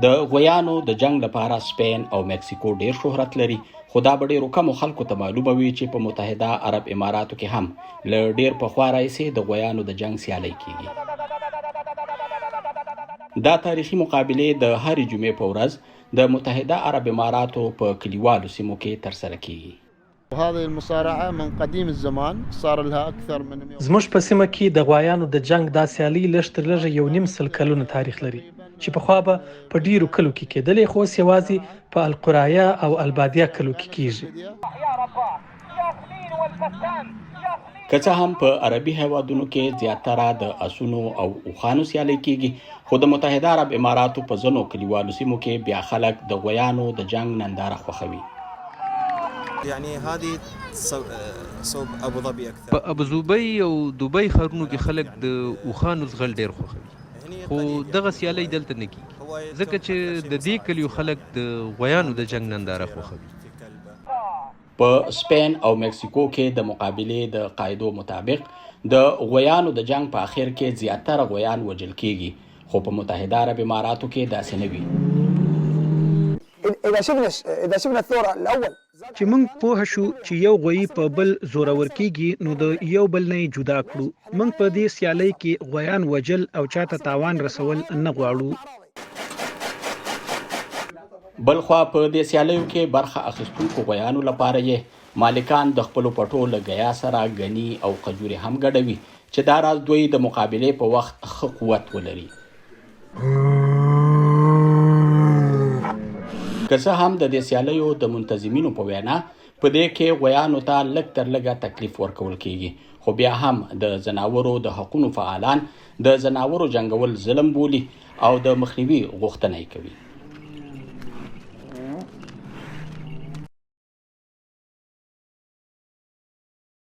د غویانو د جنگ لپاره سپین او مکسیکو ډیر شهرت لري، خو دا به ډیرو کمو خلکو ته معلومه وي چې په متحده عرب اماراتو کې هم له ډیر پخوا راهیسې د غویانو د جنگ سیالي کیږي. دا تاریخي مقابلې د هرې جمعې په ورځ د متحده عرب اماراتو په کلیوالو سیمو کې ترسره کیږي. هذه المصارعه من قديم الزمان صار لها اكثر من زموږ په سیمه کې د غوایانو د جنگ دا سیالي لږ تر لږه 1.5 سل کلونه تاریخ لري، چې پخوا به په ډیرو کلو کې کېدلې، خو اوس یوازې په القرايه او البادیه کلو کې کیږي. که څه هم په عربي هیوادونو کې زیاتره د اسونو او اوښانو سیالي کیږي، خو د متحده عرب اماراتو په ځینو کلیوالو سیمو کې بیا خلک د غویانو د جنگ ننداره خوښوي. يعني هذه صوب ابو ظبي اكثر. په ابو ظبي او دوبۍ ښارونو کې خلک د اوښانو ځغل ډیر خوښوي، خو دغه سیالي دلته نه کیږي ځکه چې د دې کلیو خلک د غویانو د جنگ ننداره خوښوي. په سپین او مکسیکو کې د مقابلې د قاعدو مطابق د غویانو د جنگ په اخر کې زیاتره غویان وژل کیږي، خو په متحده عرب اماراتو کې داسې نه وي. اذا شفنا الثوره الاول چې موږ پوه شو چې یو غوی په بل زورور کیږي، نو د یو بل نه جدا کړو. موږ په دې سیالي کې غویان وجل او چاته تاوان رسول نه غواړو. بلخوا په دې سیالیو کې برخه اخیستونکو غویانو لپاره یې مالکان د خپلو پټو له غیا سره غني او قجوري هم ګډوي، چې دا راز دوی د مقابلې په وخت ښه قوت ولري. که څه هم د دې سیالیو د منتظمینو په وینا په دې کې غویانو ته لږ تر لږه تکلیف ورکول کیږي، خو بیا هم د ځناورو د حقوقو فعالان د ځناورو جنګول ظلم بولي او د مخنیوي غوښتنه کوي.